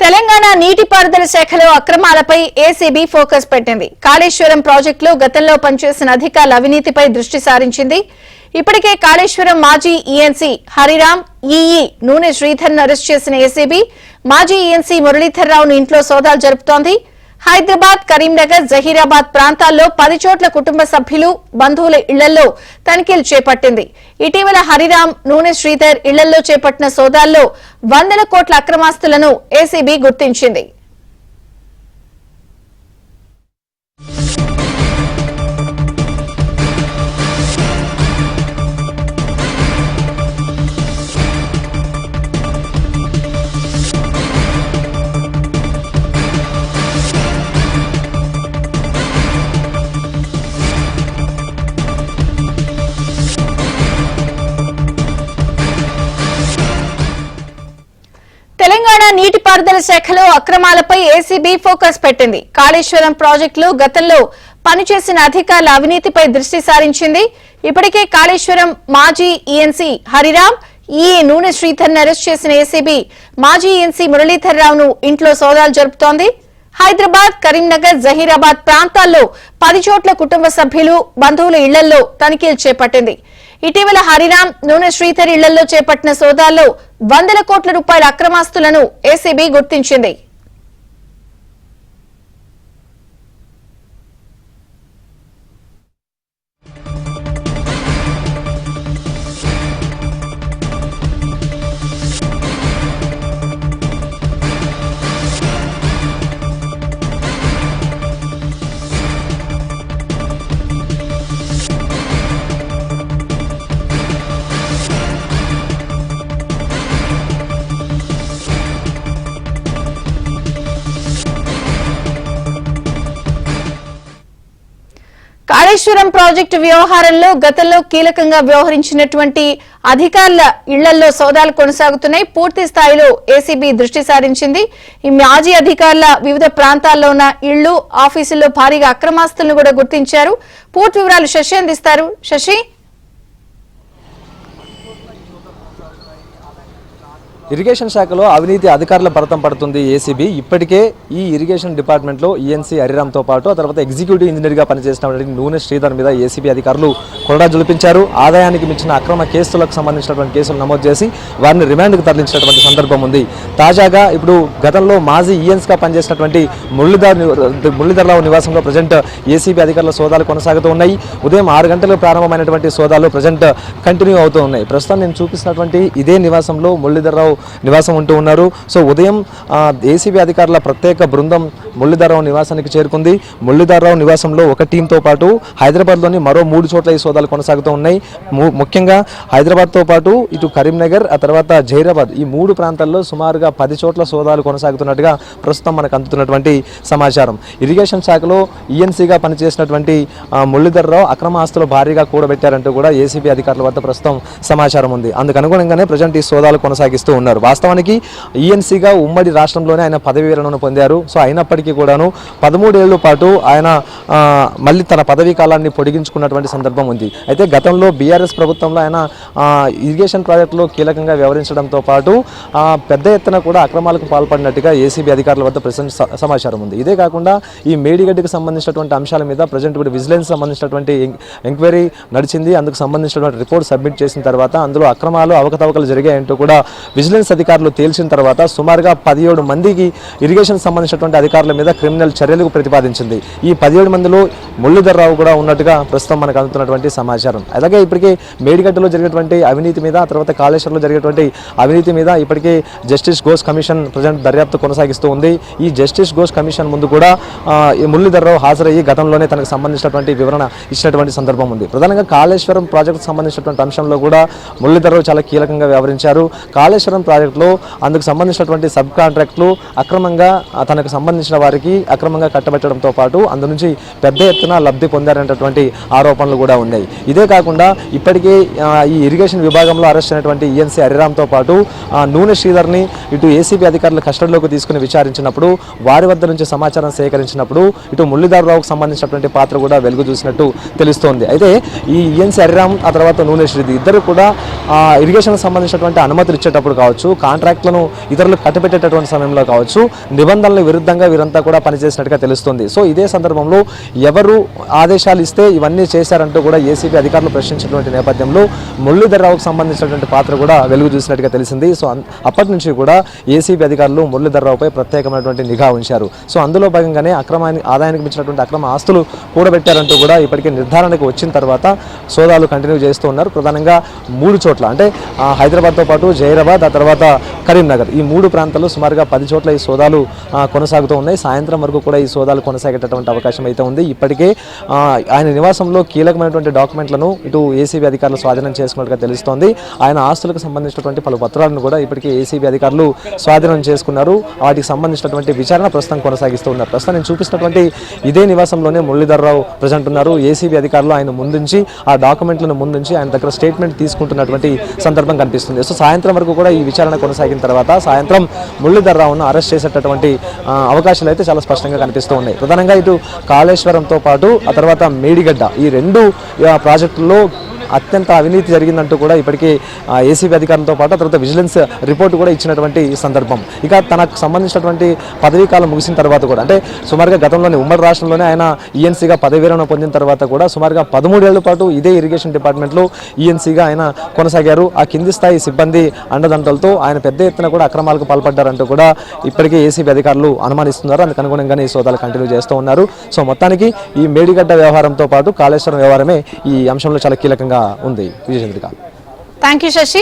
తెలంగాణ నీటిపారుదల శాఖలో అక్రమాలపై ACB focus పెట్టింది. కాళేశ్వరం ప్రాజెక్టులో గతంలో పనిచేసిన అధికారుల అవినీతిపై దృష్టి సారించింది. ఇప్పటికే కాళేశ్వరం మాజీ ఈఎన్సీ హరిరామ్, ఈఈ నూనె శ్రీధర్ ను అరెస్ట్ చేసిన ఏసీబీ మాజీ ఈఎన్సీ మురళీధర్ రావును ఇంట్లో సోదాలు జరుపుతోంది. హైదరాబాద్, కరీంనగర్, జహీరాబాద్ ప్రాంతాల్లో 10 చోట్ల కుటుంబ సభ్యులు, బంధువుల ఇళ్లలో తనిఖీలు చేపట్టింది. ఇటీవల హరిరామ్, నూనె శ్రీధర్ ఇళ్లలో చేపట్టిన సోదాల్లో వందల కోట్ల అక్రమాస్తులను ఏసీబీ గుర్తించింది. తెలంగాణ నీటిపారుదల శాఖలో అక్రమాలపై ఏసీబీ ఫోకస్ పెట్టింది. కాళేశ్వరం ప్రాజెక్టులో గతంలో పనిచేసిన అధికారుల అవినీతిపై దృష్టి సారించింది. ఇప్పటికే కాళేశ్వరం మాజీ ఈఎన్సీ హరిరామ్, ఈఏ నూనె శ్రీధర్ ను అరెస్ట్ చేసిన ఏసీబీ మాజీ ఈఎన్సీ మురళీధర్ రావును ఇంట్లో సోదాలు జరుపుతోంది. హైదరాబాద్, కరీంనగర్, జహీరాబాద్ ప్రాంతాల్లో 10 చోట్ల కుటుంబ సభ్యులు, బంధువుల ఇళ్లలో తనిఖీలు చేపట్టింది. ఇటీవల హరిరామ్, నూనె శ్రీధర్ ఇళ్లలో చేపట్టిన సోదాల్లో వందల కోట్ల రూపాయల అక్రమాస్తులను ఏసీబీ గుర్తించింది. కాళేశ్వరం ప్రాజెక్టు వ్యవహారంలో గతంలో కీలకంగా వ్యవహరించినటువంటి అధికారుల ఇళ్లలో సోదాలు కొనసాగుతున్నాయి. పూర్తి స్థాయిలో ఏసీబీ దృష్టి సారించింది. ఈ మాజీ అధికారుల వివిధ ప్రాంతాల్లో ఉన్న ఇళ్లు, ఆఫీసుల్లో భారీగా అక్రమాస్తులను కూడా గుర్తించారు. పూర్తి వివరాలు శశి అందిస్తారు. శశి, ఇరిగేషన్ శాఖలో అవినీతి అధికారుల భరతం పడుతుంది ఏసీబీ. ఇప్పటికే ఈ ఇరిగేషన్ డిపార్ట్మెంట్లో ఈఎన్సీ హరిరామ్తో పాటు ఆ తర్వాత ఎగ్జిక్యూటివ్ ఇంజనీర్గా పనిచేసినటువంటి నూనె శ్రీధర్ మీద ఏసీబీ అధికారులు కొరడా జులిపించారు. ఆదాయానికి మించిన అక్రమ కేసులకు సంబంధించినటువంటి కేసులు నమోదు చేసి వారిని రిమాండ్కు తరలించినటువంటి సందర్భం ఉంది. తాజాగా ఇప్పుడు గతంలో మాజీ ఈఎన్స్గా పనిచేసినటువంటి మురళీధర్ రావు నివాసంలో ప్రజెంట్ ఏసీబీ అధికారుల సోదాలు కొనసాగుతూ ఉన్నాయి. ఉదయం 6 గంటలకు ప్రారంభమైనటువంటి సోదాలు ప్రజెంట్ కంటిన్యూ అవుతూ ఉన్నాయి. ప్రస్తుతం నేను చూపిస్తున్నటువంటి ఇదే నివాసంలో మురళీధర్ రావు నివాసం ఉంటూ ఉన్నారు. సో ఉదయం ఏసీబీ అధికారుల ప్రత్యేక బృందం మురళీధర్ రావు నివాసానికి చేరుకుంది. మురళీధర్ రావు నివాసంలో ఒక టీంతో పాటు హైదరాబాద్లోని మరో 3 చోట్ల ఈ సోదాలు కొనసాగుతూ ఉన్నాయి. ముఖ్యంగా హైదరాబాద్తో పాటు ఇటు కరీంనగర్, ఆ తర్వాత జహీరాబాద్, ఈ 3 ప్రాంతాల్లో సుమారుగా 10 చోట్ల సోదాలు కొనసాగుతున్నట్టుగా ప్రస్తుతం మనకు అందుతున్నటువంటి సమాచారం. ఇరిగేషన్ శాఖలో ఈఎన్సీగా పనిచేసినటువంటి మురళీధర్ రావు అక్రమ ఆస్తులు భారీగా కూడబెట్టారంటూ కూడా ఏసీబీ అధికారుల వద్ద ప్రస్తుతం సమాచారం ఉంది. అందుకు అనుగుణంగానే ప్రజెంట్ ఈ సోదాలు కొనసాగిస్తూ ఉన్నారు. వాస్తవానికి ఈఎన్సీగా ఉమ్మడి రాష్ట్రంలోనే ఆయన పదవి విరమణ పొందారు. సో అయినప్పటికీ కూడాను 13 ఏళ్ల పాటు ఆయన మళ్ళీ తన పదవీ కాలాన్ని పొడిగించుకున్నటువంటి సందర్భం ఉంది. అయితే గతంలో బీఆర్ఎస్ ప్రభుత్వంలో ఆయన ఇరిగేషన్ ప్రాజెక్టులో కీలకంగా వ్యవహరించడంతో పాటు పెద్ద ఎత్తున కూడా అక్రమాలకు పాల్పడినట్టుగా ఏసీబీ అధికారుల వద్ద ప్రజెంట్ సమాచారం ఉంది. ఇదే కాకుండా ఈ మేడిగడ్డకు సంబంధించినటువంటి అంశాల మీద ప్రజెంట్ ఇప్పుడు విజిలెన్స్ సంబంధించినటువంటి ఎంక్వైరీ నడిచింది. అందుకు సంబంధించినటువంటి రిపోర్ట్ సబ్మిట్ చేసిన తర్వాత అందులో అక్రమాలు, అవకతవకలు జరిగాయంటూ కూడా విజిలెన్స్ అధికారులు తేల్చిన తర్వాత సుమారుగా 17 మందికి ఇరిగేషన్ సంబంధించినటువంటి అధికారుల మీద క్రిమినల్ చర్యలకు ప్రతిపాదించింది. ఈ 17 మందిలో మురళీధర్ రావు కూడా ఉన్నట్టుగా ప్రస్తుతం మనకు అందుతున్నటువంటి సమాచారం. అలాగే ఇప్పటికే మేడిగడ్డలో జరిగినటువంటి అవినీతి మీద, ఆ తర్వాత కాళేశ్వరంలో జరిగినటువంటి అవినీతి మీద ఇప్పటికే జస్టిస్ ఘోష్ కమిషన్ ప్రజెంట్ దర్యాప్తు కొనసాగిస్తూ ఉంది. ఈ జస్టిస్ ఘోష్ కమిషన్ ముందు కూడా ఈ మురళీధర్ రావు హాజరయ్యి గతంలోనే తనకు సంబంధించినటువంటి వివరణ ఇచ్చినటువంటి సందర్భం ఉంది. ప్రధానంగా కాళేశ్వరం ప్రాజెక్టుకు సంబంధించినటువంటి అంశంలో కూడా మురళీధర్ రావు చాలా కీలకంగా వ్యవహరించారు. కాళేశ్వరం ప్రాజెక్టులో అందుకు సంబంధించినటువంటి సబ్ కాంట్రాక్టులు అక్రమంగా తనకు సంబంధించిన వారికి అక్రమంగా కట్టబెట్టడంతో పాటు అందు నుంచి పెద్ద ఎత్తున లబ్ధి పొందారనేటటువంటి ఆరోపణలు కూడా ఉన్నాయి. ఇదే కాకుండా ఇప్పటికే ఈ ఇరిగేషన్ విభాగంలో అరెస్ట్ అయినటువంటి ఈఎన్సీ హరిరామ్తో పాటు నూనె శ్రీధర్ని ఇటు ఏసీబీ అధికారుల కస్టడీలోకి తీసుకుని విచారించినప్పుడు వారి వద్ద నుంచి సమాచారం సేకరించినప్పుడు ఇటు మురళీధర్ రావుకు సంబంధించినటువంటి పాత్ర కూడా వెలుగు చూసినట్టు తెలుస్తోంది. అయితే ఈ ఈఎన్సీ హరిరామ్, ఆ తర్వాత నూనె శ్రీధర్ ఇద్దరు కూడా ఇరిగేషన్ సంబంధించినటువంటి అనుమతులు ఇచ్చేటప్పుడు కావచ్చు, కావచ్చు, కాంట్రాక్ట్లను ఇతరులు కట్టబెట్టేటటువంటి సమయంలో కావచ్చు, నిబంధనల విరుద్ధంగా వీరంతా కూడా పనిచేసినట్టుగా తెలుస్తుంది. సో ఇదే సందర్భంలో ఎవరు ఆదేశాలు ఇస్తే ఇవన్నీ చేశారంటూ కూడా ఏసీబీ అధికారులు ప్రశ్నించినటువంటి నేపథ్యంలో మురళీధర్రావుకు సంబంధించినటువంటి పాత్ర కూడా వెలుగు చూసినట్టుగా తెలిసింది. సో అప్పటి నుంచి కూడా ఏసీబీ అధికారులు మురళీధర్రావుపై ప్రత్యేకమైనటువంటి నిఘా ఉంచారు. సో అందులో భాగంగానే ఆదాయానికి మించినటువంటి అక్రమ ఆస్తులు కూడబెట్టారంటూ కూడా ఇప్పటికే నిర్ధారణకు వచ్చిన తర్వాత సోదాలు కంటిన్యూ చేస్తూ ఉన్నారు. ప్రధానంగా 3 చోట్ల అంటే హైదరాబాద్తో పాటు జైరాబాద్, ఆ తర్వాత కరీంనగర్, ఈ 3 ప్రాంతాల్లో సుమారుగా 10 చోట్ల ఈ సోదాలు కొనసాగుతూ ఉన్నాయి. సాయంత్రం వరకు కూడా ఈ సోదాలు కొనసాగేటటువంటి అవకాశం అయితే ఉంది. ఇప్పటికే ఆయన నివాసంలో కీలకమైనటువంటి డాక్యుమెంట్లను ఇటు ఏసీబీ అధికారులు స్వాధీనం చేసుకున్నట్టుగా తెలుస్తోంది. ఆయన ఆస్తులకు సంబంధించినటువంటి పలు పత్రాలను కూడా ఇప్పటికే ఏసీబీ అధికారులు స్వాధీనం చేసుకున్నారు. వాటికి సంబంధించినటువంటి విచారణ ప్రస్తుతం కొనసాగిస్తూ ఉన్నారు. ప్రస్తుతం నేను చూపిస్తున్నటువంటి ఇదే నివాసంలోనే మురళీధర్రావు ప్రజెంట్ ఉన్నారు. ఏసీబీ అధికారులు ఆయన ముందుంచి ఆ డాక్యుమెంట్లను ముందుంచి ఆయన దగ్గర స్టేట్మెంట్ తీసుకుంటున్నటువంటి సందర్భం కనిపిస్తుంది. సో సాయంత్రం వరకు కూడా ఈ విచారణ కొనసాగిన తర్వాత సాయంత్రం మురళీధర్రావును అరెస్ట్ చేసేటటువంటి అవకాశాలు అయితే చాలా స్పష్టంగా కనిపిస్తూ ఉన్నాయి. ప్రధానంగా ఇటు కాళేశ్వరంతో పాటు ఆ తర్వాత మేడిగడ్డ, ఈ 2 ప్రాజెక్టుల్లో అత్యంత అవినీతి జరిగిందంటూ కూడా ఇప్పటికీ ఏసీబీ అధికారులతో పాటు తర్వాత విజిలెన్స్ రిపోర్ట్ కూడా ఇచ్చినటువంటి సందర్భం. ఇక తనకు సంబంధించినటువంటి పదవీ కాలం ముగిసిన తర్వాత కూడా అంటే సుమారుగా గతంలోనే ఉమ్మడి రాష్ట్రంలోనే ఆయన ఈఎన్సీగా పదవి విరమణ పొందిన తర్వాత కూడా సుమారుగా 13 ఏళ్ల పాటు ఇదే ఇరిగేషన్ డిపార్ట్మెంట్లో ఈఎన్సీగా ఆయన కొనసాగారు. ఆ కింది స్థాయి సిబ్బంది అండదండలతో ఆయన పెద్ద ఎత్తున కూడా అక్రమాలకు పాల్పడ్డారంటూ కూడా ఇప్పటికే ఏసీబీ అధికారులు అనుమానిస్తున్నారు. అందుకు అనుగుణంగానే ఈ సోదాలు కంటిన్యూ చేస్తూ ఉన్నారు. సో మొత్తానికి ఈ మేడిగడ్డ వ్యవహారంతో పాటు కాళేశ్వరం వ్యవహారమే ఈ అంశంలో చాలా కీలకంగా ఉంది. విజయచంద్రిక. Thank you Shashi.